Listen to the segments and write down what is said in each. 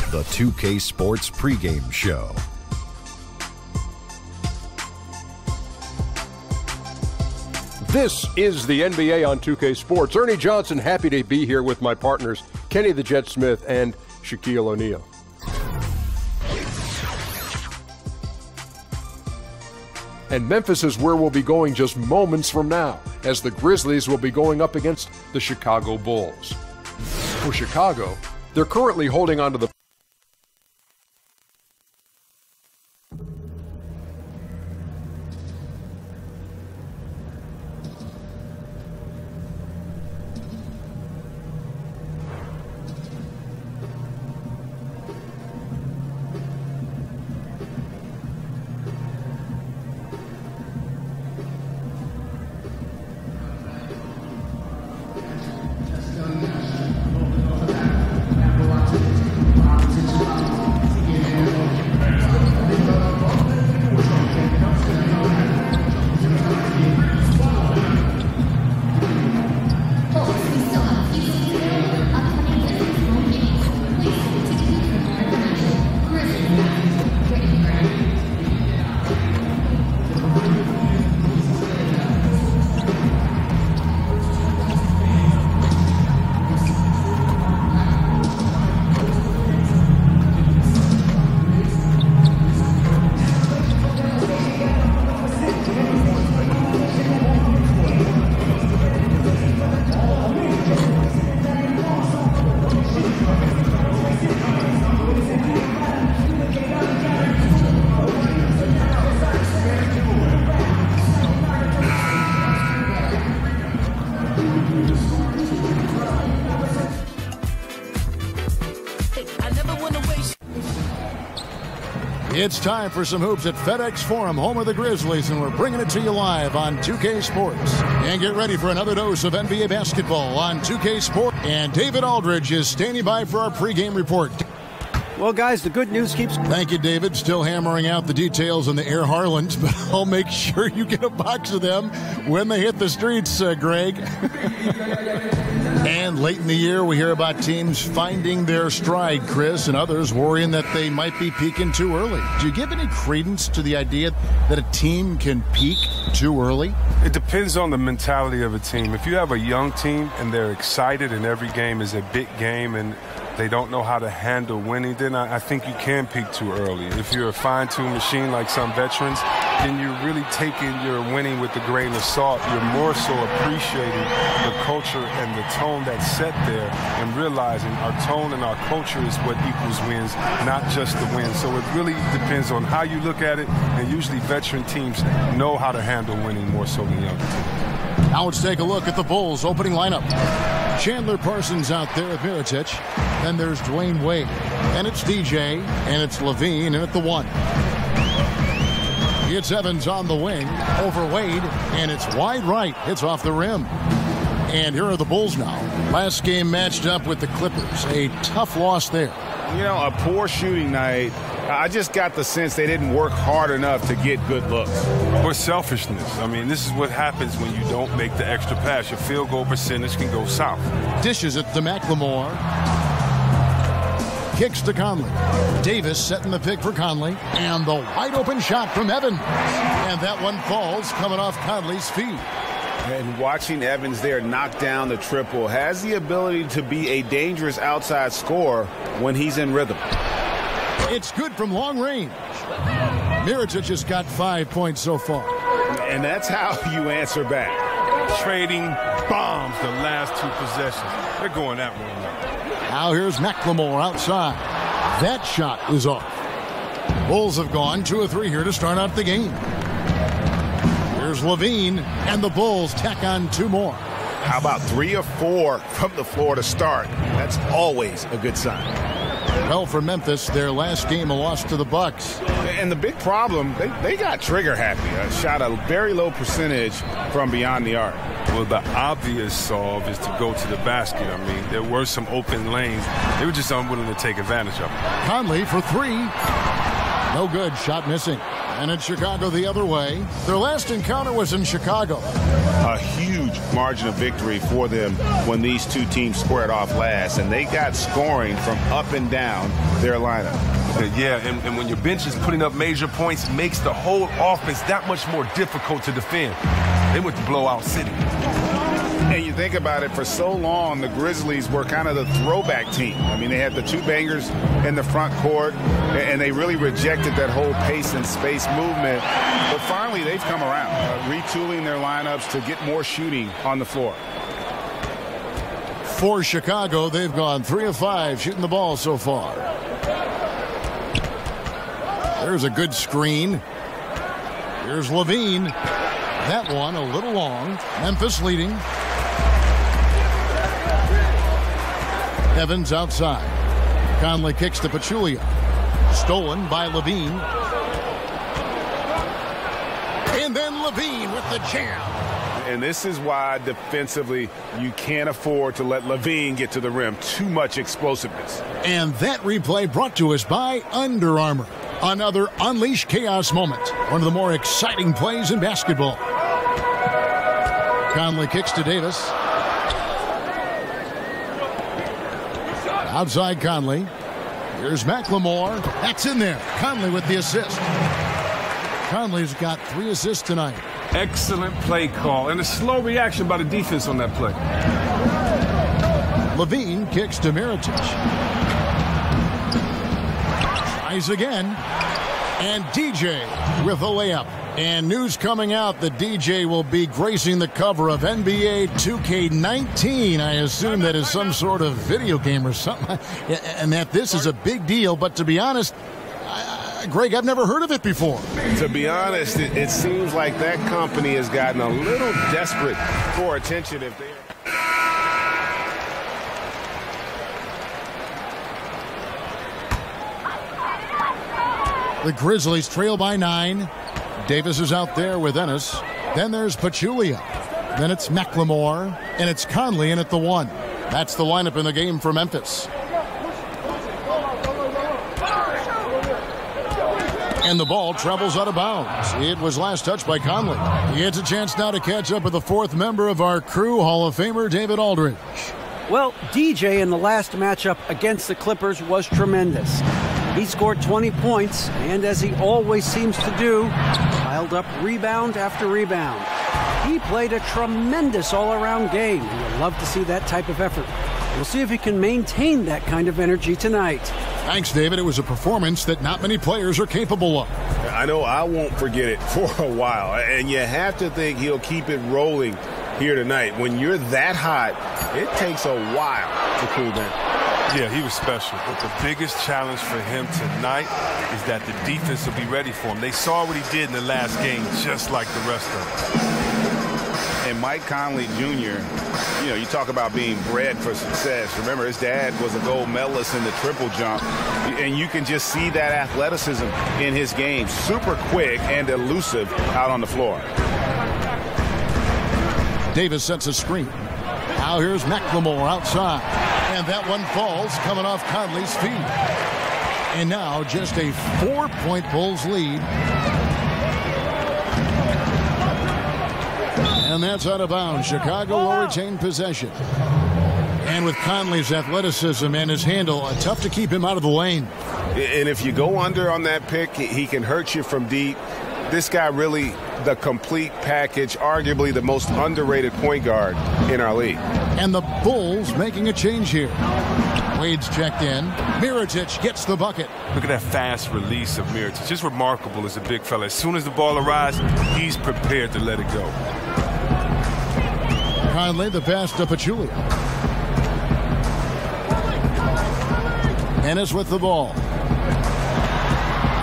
The 2K Sports pregame show. This is the NBA on 2K Sports. Ernie Johnson, happy to be here with my partners, Kenny the Jet Smith and Shaquille O'Neal. And Memphis is where we'll be going just moments from now, as the Grizzlies will be going up against the Chicago Bulls. For Chicago, they're currently holding on to the It's time for some hoops at FedEx Forum, home of the Grizzlies, and we're bringing it to you live on 2K Sports. And get ready for another dose of NBA basketball on 2K Sports. And David Aldridge is standing by for our pregame report. Well, guys, the good news keeps... Thank you, David. Still hammering out the details on the Air Harlands, but I'll make sure you get a box of them when they hit the streets, Greg. And late in the year, we hear about teams finding their stride, Chris, and others worrying that they might be peaking too early. Do you give any credence to the idea that a team can peak too early? It depends on the mentality of a team. If you have a young team and they're excited and every game is a big game and they don't know how to handle winning, then I think you can peak too early. If you're a fine-tuned machine like some veterans, then you're really taking your winning with a grain of salt. You're more so appreciating the culture and the tone that's set there and realizing our tone and our culture is what equals wins, not just the win. So it really depends on how you look at it, and usually veteran teams know how to handle winning more so than younger teams. Now let's take a look at the Bulls' opening lineup. Chandler Parsons out there at Mirotic. Then there's Dwayne Wade. And it's DJ. And it's Levine. And at the 1. It's Evans on the wing. Over Wade. And it's wide right. It's off the rim. And here are the Bulls now. Last game matched up with the Clippers. A tough loss there. You know, a poor shooting night. I just got the sense they didn't work hard enough to get good looks. Or selfishness. I mean, this is what happens when you don't make the extra pass. Your field goal percentage can go south. Dishes it to McLemore. Kicks to Conley. Davis setting the pick for Conley. And the wide open shot from Evans. And that one falls coming off Conley's feet. And watching Evans there knock down the triple has the ability to be a dangerous outside scorer when he's in rhythm. It's good from long range. Mirotic has got 5 points so far. And that's how you answer back. Trading bombs the last 2 possessions. They're going that way. Now here's McLemore outside. That shot is off. Bulls have gone 2 of 3 here to start out the game. Here's Levine, and the Bulls tack on 2 more. How about 3 or 4 from the floor to start? That's always a good sign. Well, for Memphis, their last game a loss to the Bucks. And the big problem, they got trigger happy. Shot a very low percentage from beyond the arc. Well, the obvious solve is to go to the basket. I mean, there were some open lanes. They were just unwilling to take advantage of it. Conley for 3. No good. Shot missing. And it's Chicago the other way. Their last encounter was in Chicago. A huge margin of victory for them when these two teams squared off last, and they got scoring from up and down their lineup. Yeah, and when your bench is putting up major points, makes the whole offense that much more difficult to defend. They went to blowout city. And you think about it, for so long, the Grizzlies were kind of the throwback team. I mean, they had the two bangers in the front court, and they really rejected that whole pace and space movement. But finally, they've come around, retooling their lineups to get more shooting on the floor. For Chicago, they've gone 3 of 5 shooting the ball so far. There's a good screen. Here's Levine. That one a little long. Memphis leading. Evans outside. Conley kicks to Pachulia. Stolen by Levine. And then Levine with the jam. And this is why defensively you can't afford to let Levine get to the rim. Too much explosiveness. And that replay brought to us by Under Armour. Another Unleash Chaos moment. One of the more exciting plays in basketball. Conley kicks to Davis. Outside Conley. Here's McLemore. That's in there. Conley with the assist. Conley's got 3 assists tonight. Excellent play call and a slow reaction by the defense on that play. Levine kicks to Mirotic. Tries again. And DJ with a layup. And news coming out that DJ will be gracing the cover of NBA 2K19. I assume that is some sort of video game or something. And that this is a big deal. But to be honest, Greg, I've never heard of it before. To be honest, it seems like that company has gotten a little desperate for attention. If they... The Grizzlies trail by 9. Davis is out there with Ennis. Then there's Pachulia. Then it's McLemore. And it's Conley in at the 1. That's the lineup in the game for Memphis. And the ball travels out of bounds. It was last touched by Conley. He gets a chance now to catch up with the 4th member of our crew, Hall of Famer David Aldridge. Well, DJ in the last matchup against the Clippers was tremendous. He scored 20 points, and as he always seems to do, piled up rebound after rebound. He played a tremendous all-around game, and you'll love to see that type of effort. We'll see if he can maintain that kind of energy tonight. Thanks, David. It was a performance that not many players are capable of. I know I won't forget it for a while, and you have to think he'll keep it rolling here tonight. When you're that hot, it takes a while to cool down. Yeah, he was special. But the biggest challenge for him tonight is that the defense will be ready for him. They saw what he did in the last game, just like the rest of them. And Mike Conley Jr., you know, you talk about being bred for success. Remember, his dad was a gold medalist in the triple jump. And you can just see that athleticism in his game. Super quick and elusive out on the floor. Davis sets a screen. Now here's McLemore outside. And that one falls coming off Conley's feet. And now just a 4-point Bulls lead. And that's out of bounds. Chicago will retain possession. And with Conley's athleticism and his handle, tough to keep him out of the lane. And if you go under on that pick, he can hurt you from deep. This guy really the complete package, arguably the most underrated point guard in our league. And the Bulls making a change here. Wade's checked in. Mirotic gets the bucket. Look at that fast release of Mirotic. Just remarkable as a big fella. As soon as the ball arrives, he's prepared to let it go. Conley, the pass to Pachulia. Ennis with the ball.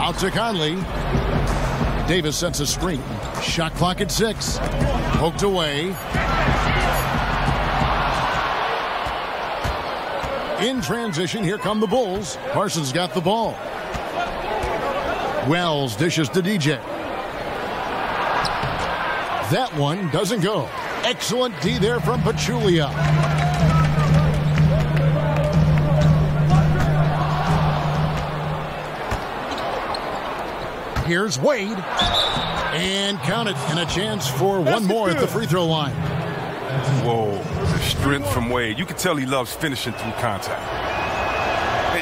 Out to Conley. Davis sets a screen. Shot clock at 6. Poked away. In transition, here come the Bulls. Parsons got the ball. Wells dishes to DJ. That one doesn't go. Excellent D there from Pachulia. Here's Wade. And count it. And a chance for one more at the free throw line. Whoa, the strength from Wade. You can tell he loves finishing through contact.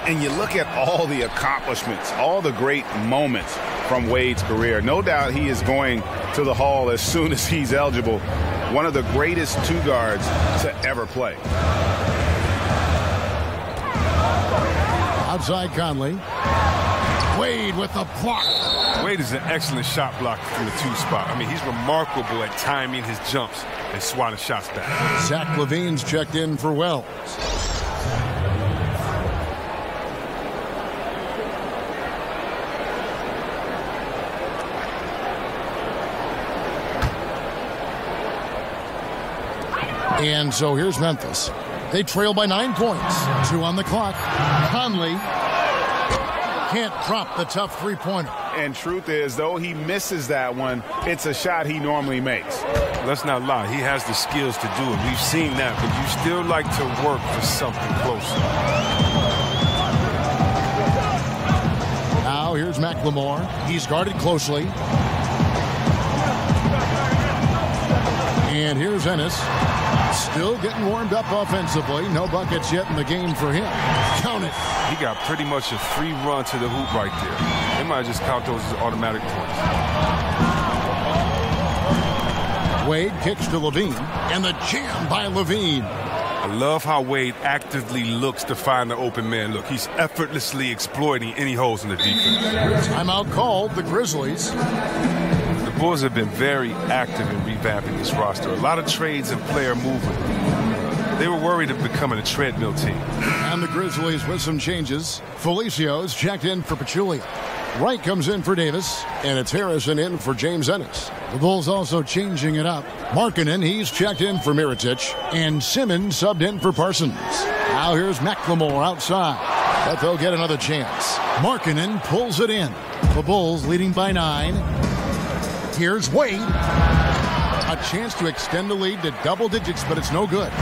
And you look at all the accomplishments, all the great moments from Wade's career. No doubt he is going to the Hall as soon as he's eligible. One of the greatest two guards to ever play. Outside Conley. Wade with the block. Wade is an excellent shot blocker from the two spot. I mean, he's remarkable at timing his jumps and swatting shots back. Zach LaVine's checked in for Wells. And so here's Memphis. They trail by 9 points. 2 on the clock. Conley can't drop the tough three-pointer. And truth is, though he misses that one, it's a shot he normally makes. Let's not lie. He has the skills to do it. We've seen that, but you still like to work for something closer. Now here's McLemore. He's guarded closely. And here's Ennis. Still getting warmed up offensively. No buckets yet in the game for him. Count it. He got pretty much a free run to the hoop right there. They might just count those as automatic points. Wade kicks to Levine. And the jam by Levine. I love how Wade actively looks to find the open man look. He's effortlessly exploiting any holes in the defense. Timeout called, the Grizzlies. The Bulls have been very active in revamping this roster. A lot of trades and player movement. They were worried of becoming a treadmill team. And the Grizzlies with some changes. Felicio's checked in for Pachulia. Wright comes in for Davis, and it's Harrison in for James Ennis. The Bulls also changing it up. Markkanen, he's checked in for Mirotic, and Simmons subbed in for Parsons. Now here's McLemore outside, but they'll get another chance. Markkanen pulls it in. The Bulls leading by 9. Here's Wade. A chance to extend the lead to double digits, but it's no good.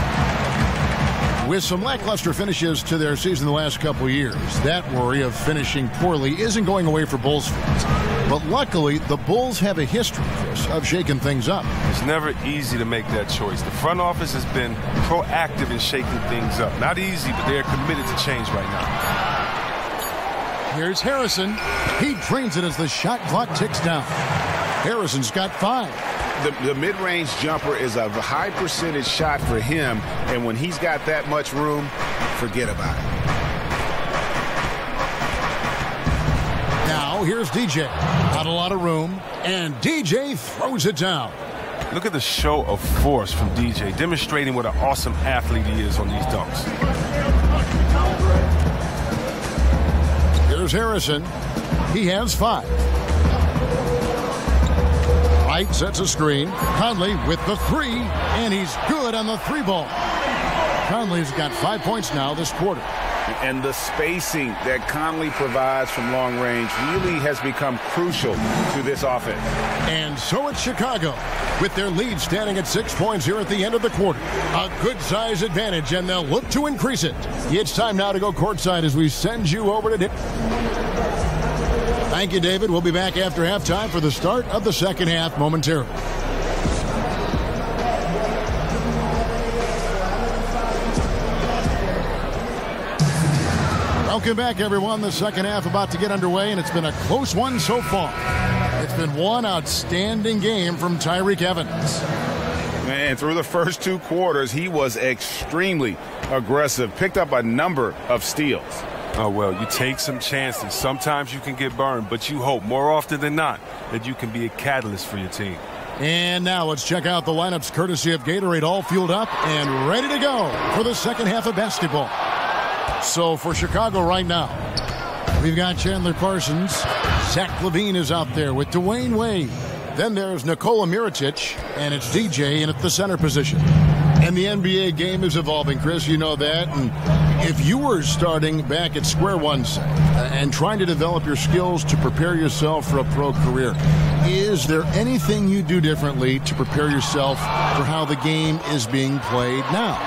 With some lackluster finishes to their season the last couple of years, that worry of finishing poorly isn't going away for Bulls fans. But luckily, the Bulls have a history, Chris, of shaking things up. It's never easy to make that choice. The front office has been proactive in shaking things up. Not easy, but they're committed to change right now. Here's Harrison. He drains it as the shot clock ticks down. Harrison's got 5. The mid-range jumper is a high percentage shot for him, and when he's got that much room, forget about it. Now here's DJ. Not a lot of room, and DJ throws it down. Look at the show of force from DJ, demonstrating what an awesome athlete he is on these dunks. Here's Harrison. He has 5. Wright sets a screen. Conley with the 3, and he's good on the 3 ball. Conley's got 5 points now this quarter. And the spacing that Conley provides from long range really has become crucial to this offense. And so it's Chicago, with their lead standing at 6 points here at the end of the quarter. A good size advantage, and they'll look to increase it. It's time now to go courtside as we send you over to Thank you, David. We'll be back after halftime for the start of the second half momentarily. Welcome back, everyone. The second half about to get underway, and it's been a close one so far. It's been one outstanding game from Tyreke Evans. And through the first 2 quarters, he was extremely aggressive, picked up a number of steals. Oh, well, you take some chances. Sometimes you can get burned, but you hope more often than not that you can be a catalyst for your team. And now let's check out the lineups courtesy of Gatorade, all fueled up and ready to go for the second half of basketball. So for Chicago right now, we've got Chandler Parsons. Zach LaVine is out there with Dwayne Wade. Then there's Nikola Mirotic, and it's DJ in at the center position. And the NBA game is evolving, Chris. You know that. And if you were starting back at square one, say, and trying to develop your skills to prepare yourself for a pro career, is there anything you do differently to prepare yourself for how the game is being played now?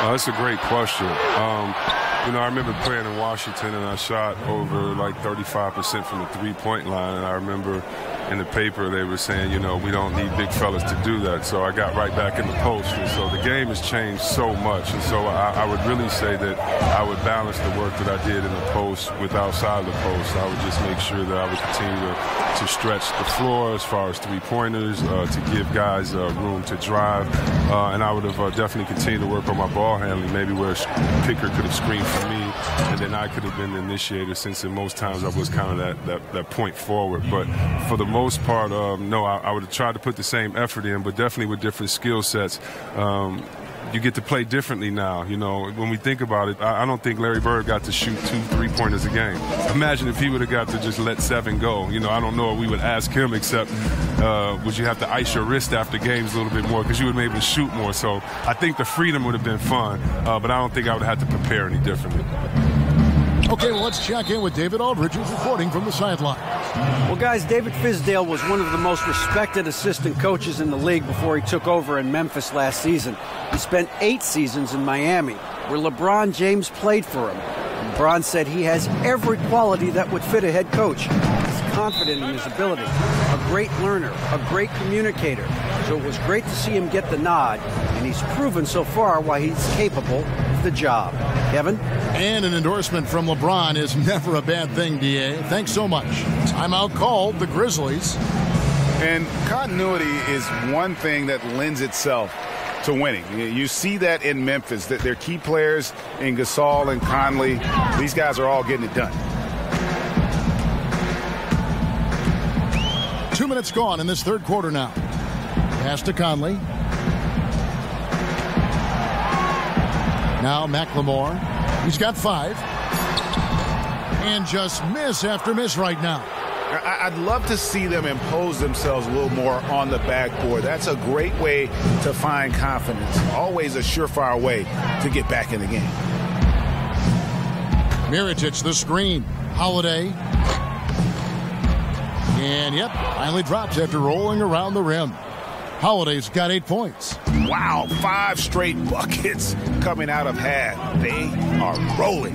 That's a great question. I remember playing in Washington, and I shot over like 35% from the three-point line, and I remember in the paper they were saying, we don't need big fellas to do that. So I got right back in the post, and so the game has changed so much, and so I would really say that I would balance the work that I did in the post with outside the post. I would just make sure that I would continue to stretch the floor as far as three-pointers, to give guys room to drive, and I would have definitely continued to work on my ball handling, maybe where a picker could have screened for me, and then I could have been the initiator, since in most times I was kind of that point forward. But for the most part, no, I would have tried to put the same effort in, but definitely with different skill sets. You get to play differently now. When we think about it, I don't think Larry Bird got to shoot 2 3-pointers a game. Imagine if he would have got to just let 7 go. I don't know what we would ask him, except would you have to ice your wrist after games a little bit more, because you would maybe able to shoot more. So I think the freedom would have been fun, but I don't think I would have had to prepare any differently. Okay, well, let's check in with David Aldridge, who's reporting from the sideline. Well, guys, David Fizdale was one of the most respected assistant coaches in the league before he took over in Memphis last season. He spent 8 seasons in Miami, where LeBron James played for him. LeBron said he has every quality that would fit a head coach. He's confident in his ability, a great learner, a great communicator. So it was great to see him get the nod, and he's proven so far why he's capable of the job. Kevin? And an endorsement from LeBron is never a bad thing, D.A. Thanks so much. Timeout called, the Grizzlies. And continuity is one thing that lends itself to winning. You see that in Memphis, that their key players in Gasol and Conley, these guys are all getting it done. 2 minutes gone in this third quarter now. Pass to Conley. Now McLemore. He's got 5. And just miss after miss right now. I'd love to see them impose themselves a little more on the backboard. That's a great way to find confidence. Always a surefire way to get back in the game. Mirotic, the screen. Holiday. And, yep, finally drops after rolling around the rim. Holiday's got 8 points. Wow, 5 straight buckets coming out of half. They are rolling.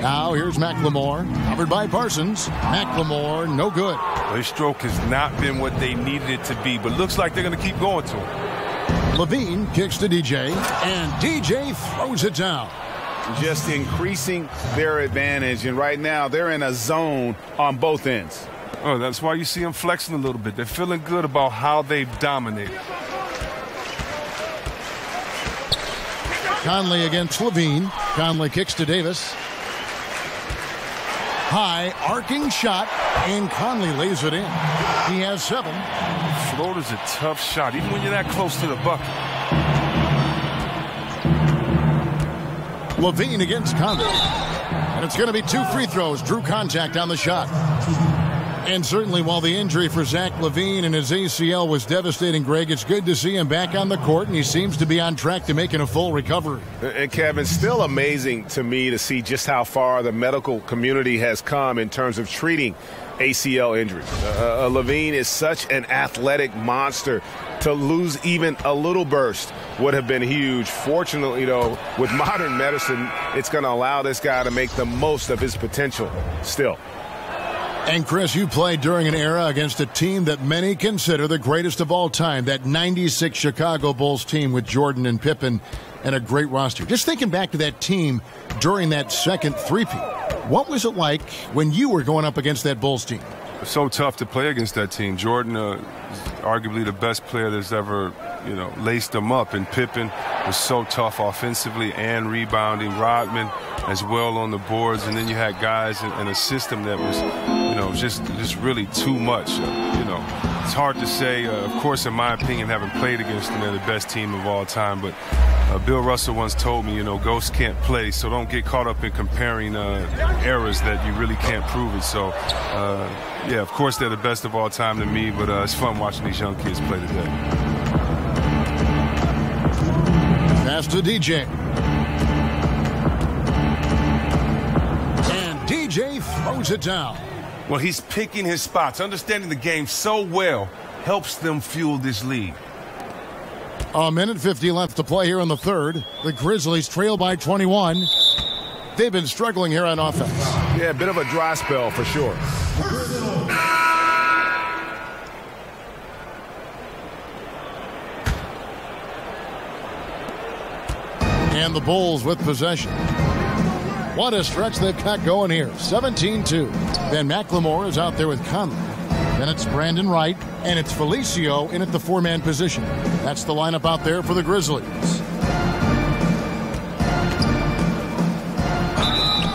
Now here's McLemore, covered by Parsons. McLemore, no good. Their stroke has not been what they needed it to be, but looks like they're going to keep going to him. Levine kicks to DJ, and DJ throws it down. Just increasing their advantage, and right now they're in a zone on both ends. Oh, that's why you see them flexing a little bit. They're feeling good about how they've dominated. Conley against Levine. Conley kicks to Davis. High, arcing shot, and Conley lays it in. He has 7. Floater's a tough shot, even when you're that close to the bucket. Levine against Conley. And it's going to be 2 free throws. Drew contact on the shot. And certainly while the injury for Zach LaVine and his ACL was devastating, Greg, it's good to see him back on the court, and he seems to be on track to making a full recovery. And, Kevin, still amazing to me to see just how far the medical community has come in terms of treating ACL injuries. LaVine is such an athletic monster. To lose even a little burst would have been huge. Fortunately, though, with modern medicine, it's going to allow this guy to make the most of his potential still. And, Chris, you played during an era against a team that many consider the greatest of all time, that 96 Chicago Bulls team with Jordan and Pippen and a great roster. Just thinking back to that team during that second three-peat, what was it like when you were going up against that Bulls team? It's so tough to play against that team. Jordan is arguably the best player that's ever, laced them up. And Pippen was so tough offensively and rebounding. Rodman as well on the boards. And then you had guys in a system that was, just really too much. It's hard to say. Of course, in my opinion, having played against them, they're the best team of all time. But Bill Russell once told me, ghosts can't play, so don't get caught up in comparing eras that you really can't prove it. So, yeah, of course they're the best of all time to me, but it's fun watching these young kids play today. Pass to DJ. And DJ throws it down. Well, he's picking his spots. Understanding the game so well helps them fuel this lead. A minute 50 left to play here in the third. The Grizzlies trail by 21. They've been struggling here on offense. Yeah, a bit of a dry spell for sure. And the Bulls with possession. What a stretch they've got going here. 17-2. Ben McLemore is out there with Conley. Then it's Brandon Wright, and it's Felicio in at the four-man position. That's the lineup out there for the Grizzlies.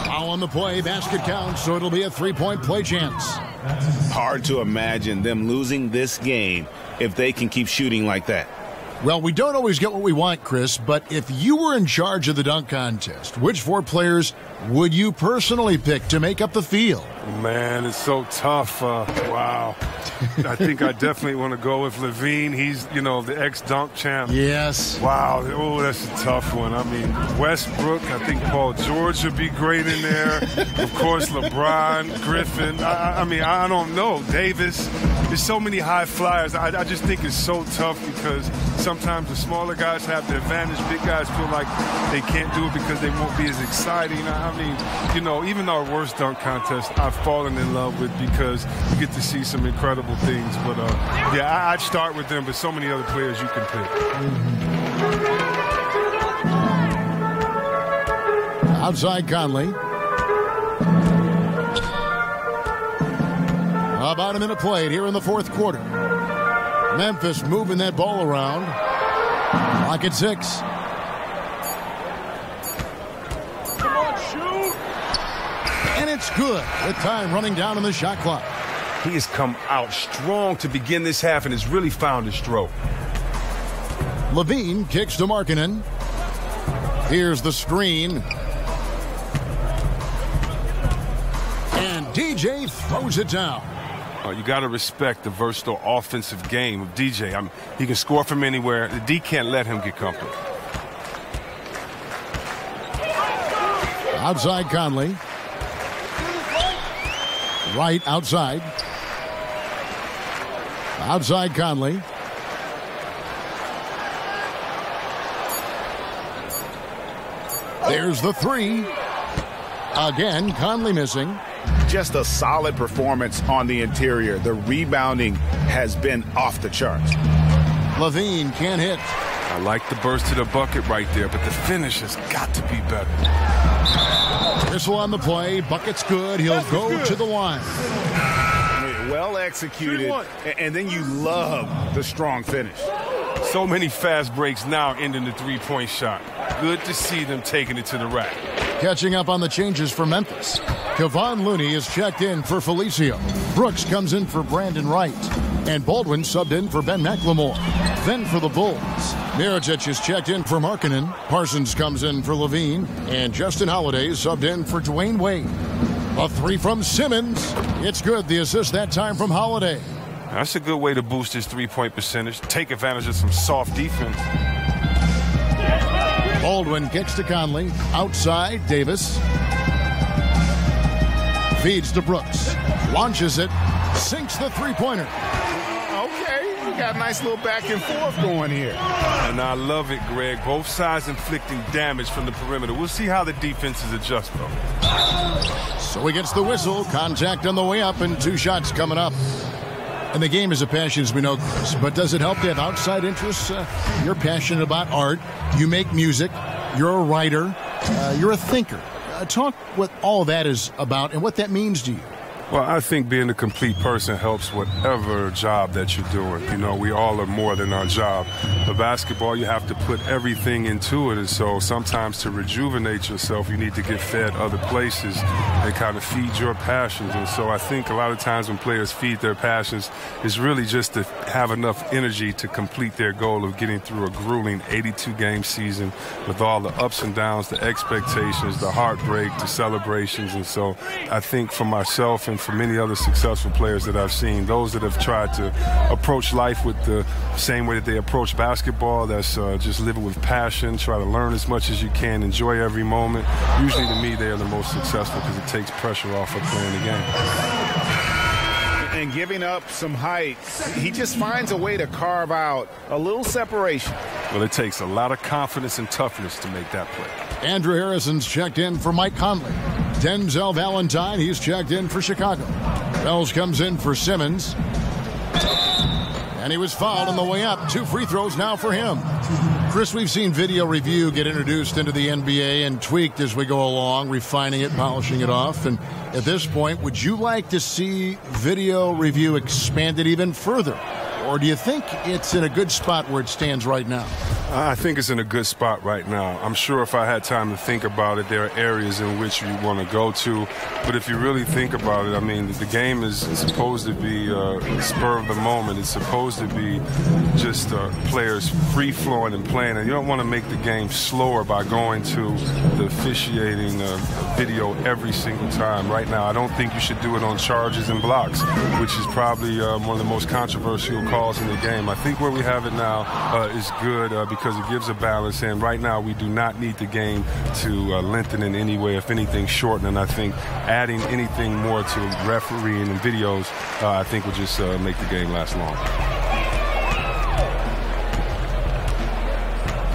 Foul on the play, basket counts, so it'll be a three-point play chance. Hard to imagine them losing this game if they can keep shooting like that. Well, we don't always get what we want, Chris, but if you were in charge of the dunk contest, which four players would you personally pick to make up the field? Man, it's so tough. Wow. I think I definitely want to go with Levine. He's, the ex-dunk champ. Yes. Wow. Oh, that's a tough one. I mean, Westbrook, I think Paul George would be great in there. Of course, LeBron, Griffin. I don't know. Davis. There's so many high flyers. I just think it's so tough because sometimes the smaller guys have the advantage. Big guys feel like they can't do it because they won't be as exciting. Even our worst dunk contest, I've fallen in love with because you get to see some incredible things. But, I'd start with them, but so many other players you can pick. Outside Conley. About a minute played here in the fourth quarter. Memphis moving that ball around. Clock at 6. Come on, shoot! And it's good with time running down on the shot clock. He has come out strong to begin this half and has really found his stroke. Levine kicks to Markkanen. Here's the screen. And DJ throws it down. You got to respect the versatile offensive game of DJ. He can score from anywhere. The D can't let him get comfortable. Outside Conley. Right outside. Outside Conley. There's the three. Again, Conley missing. Just a solid performance on the interior. The rebounding has been off the charts. Levine can't hit. I like the burst to the bucket right there, but the finish has got to be better. Whistle on the play. Bucket's good. He'll go to the line. Well executed, and then you love the strong finish. So many fast breaks now ending the three-point shot. Good to see them taking it to the rack. Catching up on the changes for Memphis. Kevon Looney is checked in for Felicio. Brooks comes in for Brandon Wright. And Baldwin subbed in for Ben McLemore. Then for the Bulls, Mirotic is checked in for Markkanen. Parsons comes in for Levine. And Justin Holiday subbed in for Dwayne Wade. A three from Simmons. It's good. The assist that time from Holiday. That's a good way to boost his three-point percentage. Take advantage of some soft defense. Baldwin kicks to Conley. Outside, Davis. Feeds to Brooks. Launches it. Sinks the three-pointer. Okay, we got a nice little back and forth going here. And I love it, Greg. Both sides inflicting damage from the perimeter. We'll see how the defenses adjust, though. So he gets the whistle. Contact on the way up and two shots coming up. And the game is a passion, as we know, Chris. But does it help to have outside interests? You're passionate about art. You make music. You're a writer. You're a thinker. Talk what all that is about and what that means to you. Well, I think being a complete person helps whatever job that you're doing. You know, we all are more than our job. But basketball, you have to put everything into it. And so sometimes to rejuvenate yourself, you need to get fed other places and kind of feed your passions. And so I think a lot of times when players feed their passions, it's really just to have enough energy to complete their goal of getting through a grueling 82-game season with all the ups and downs, the expectations, the heartbreak, the celebrations. And so I think for myself and for many other successful players that I've seen, those that have tried to approach life with the same way that they approach basketball, that's just living with passion, try to learn as much as you can, enjoy every moment. Usually to me, they are the most successful because it takes pressure off of playing the game. And giving up some height, he just finds a way to carve out a little separation. Well, it takes a lot of confidence and toughness to make that play. Andrew Harrison's checked in for Mike Conley. Denzel Valentine, he's checked in for Chicago. Wells comes in for Simmons. And he was fouled on the way up. 2 free throws now for him. Chris, we've seen video review get introduced into the NBA and tweaked as we go along, refining it, polishing it off. And at this point, would you like to see video review expanded even further? Or do you think it's in a good spot where it stands right now? I think it's in a good spot right now. I'm sure if I had time to think about it, there are areas in which you want to go to. But if you really think about it, I mean, the game is supposed to be spur of the moment. It's supposed to be just players free-flowing and playing. And you don't want to make the game slower by going to the officiating video every single time. Right now, I don't think you should do it on charges and blocks, which is probably one of the most controversial calls in the game. I think where we have it now is good because it gives a balance, and right now we do not need the game to lengthen in any way, if anything shorten, and I think adding anything more to refereeing and videos I think will just make the game last long.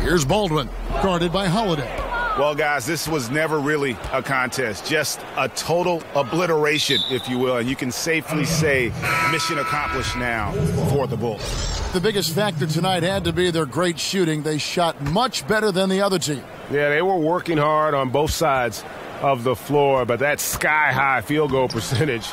Here's Baldwin, guarded by Holiday. Well, guys, this was never really a contest, just a total obliteration, if you will. And you can safely say mission accomplished now for the Bulls. The biggest factor tonight had to be their great shooting. They shot much better than the other team. Yeah, they were working hard on both sides of the floor, but that sky-high field goal percentage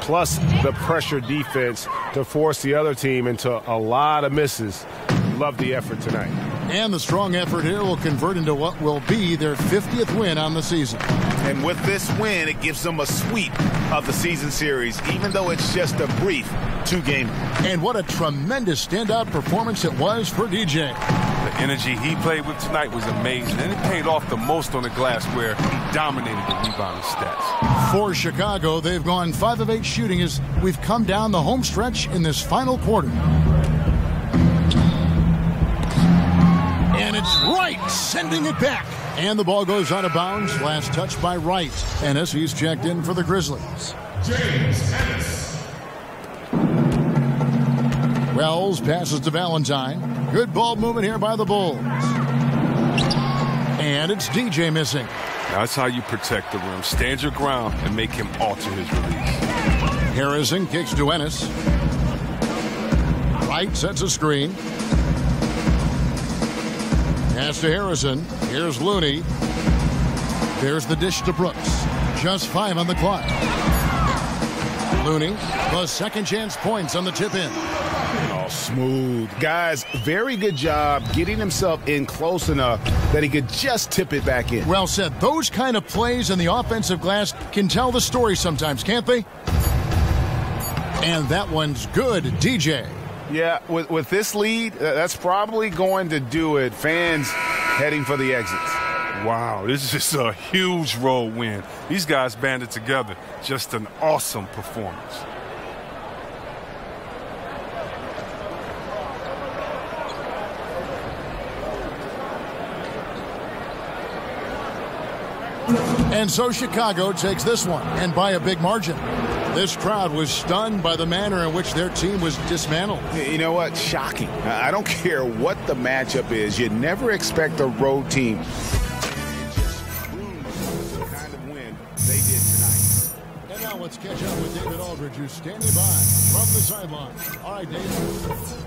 plus the pressure defense to force the other team into a lot of misses. Love the effort tonight. And the strong effort here will convert into what will be their 50th win on the season. And with this win, it gives them a sweep of the season series, even though it's just a brief 2-game. And what a tremendous standout performance it was for DJ. The energy he played with tonight was amazing, and it paid off the most on the glass where he dominated the rebounding stats. For Chicago, they've gone 5 of 8 shooting as we've come down the home stretch in this final quarter. And it's Wright sending it back. And the ball goes out of bounds. Last touch by Wright. Ennis, he's checked in for the Grizzlies. James Ennis. Wells passes to Valentine. Good ball movement here by the Bulls. And it's DJ missing. Now that's how you protect the rim. Stand your ground and make him alter his release. Harrison kicks to Ennis. Wright sets a screen. Pass to Harrison. Here's Looney. There's the dish to Brooks. Just 5 on the clock. Looney, the second chance points on the tip in. Oh, smooth. Guys, very good job getting himself in close enough that he could just tip it back in. Well said. Those kind of plays in the offensive glass can tell the story sometimes, can't they? And that one's good, DJ. Yeah, with this lead, that's probably going to do it. Fans heading for the exits. Wow, this is just a huge road win. These guys banded together. Just an awesome performance. And so Chicago takes this one, and by a big margin. This crowd was stunned by the manner in which their team was dismantled. You know what? Shocking. I don't care what the matchup is. You never expect a road team to just cruise the kind of win they did tonight. And now let's catch up with David Aldridge, who's standing by from the sideline. All right, David.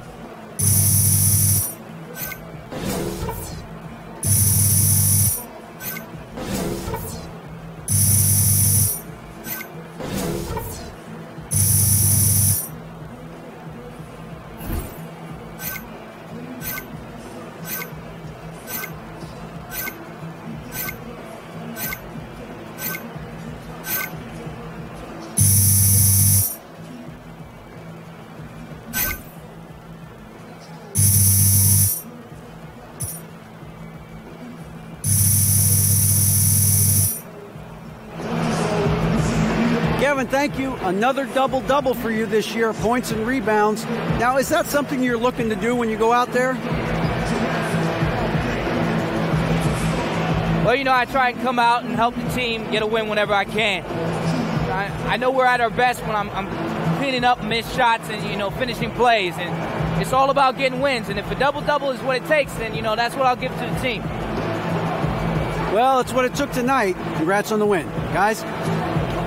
Kevin, thank you. Another double-double for you this year, points and rebounds. Now, is that something you're looking to do when you go out there? Well, you know, I try and come out and help the team get a win whenever I can. I know we're at our best when I'm cleaning up missed shots and, you know, finishing plays. And it's all about getting wins. And if a double-double is what it takes, then, that's what I'll give to the team. Well, it's what it took tonight. Congrats on the win. Guys?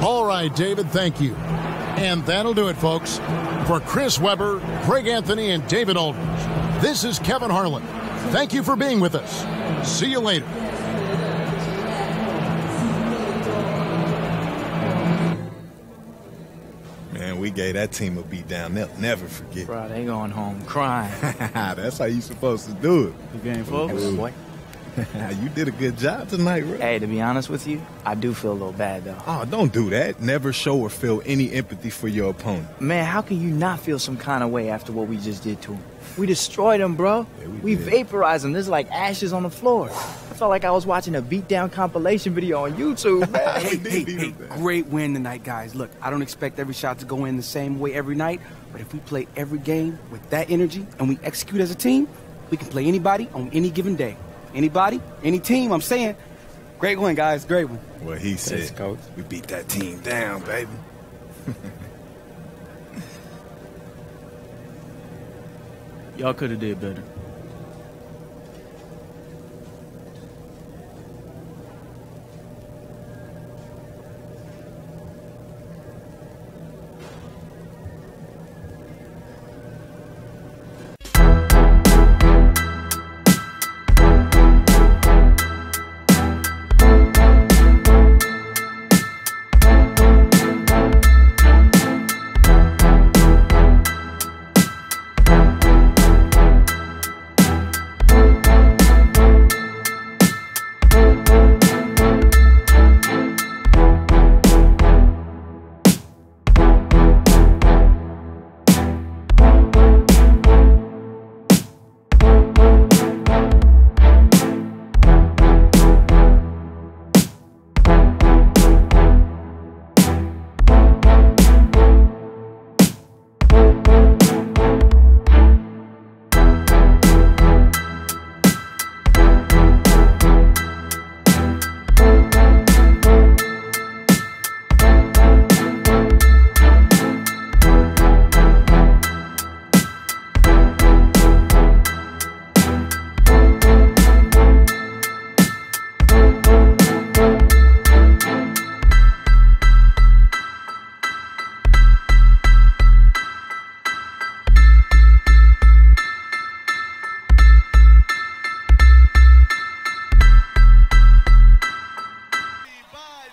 All right, David, thank you. And that'll do it, folks. For Chris Webber, Craig Anthony, and David Aldridge, this is Kevin Harlan. Thank you for being with us. See you later. Man, we gave that team a beat down. They'll never forget. Bro, they going home crying. That's how you supposed to do it. You game full? Boy. You did a good job tonight, bro. Hey, to be honest with you, I do feel a little bad, though. Oh, don't do that. Never show or feel any empathy for your opponent. Man, how can you not feel some kind of way after what we just did to him? We destroyed him, bro. Yeah, we vaporized him. There's like ashes on the floor. I felt like I was watching a beatdown compilation video on YouTube, man. Hey, great win tonight, guys. Look, I don't expect every shot to go in the same way every night, but if we play every game with that energy and we execute as a team, we can play anybody on any given day. Anybody, any team, I'm saying. Great win, guys. Great win. Well, he said, Coach, we beat that team down, baby. Y'all could have did better.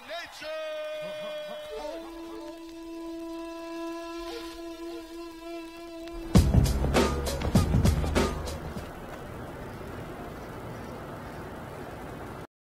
Nature.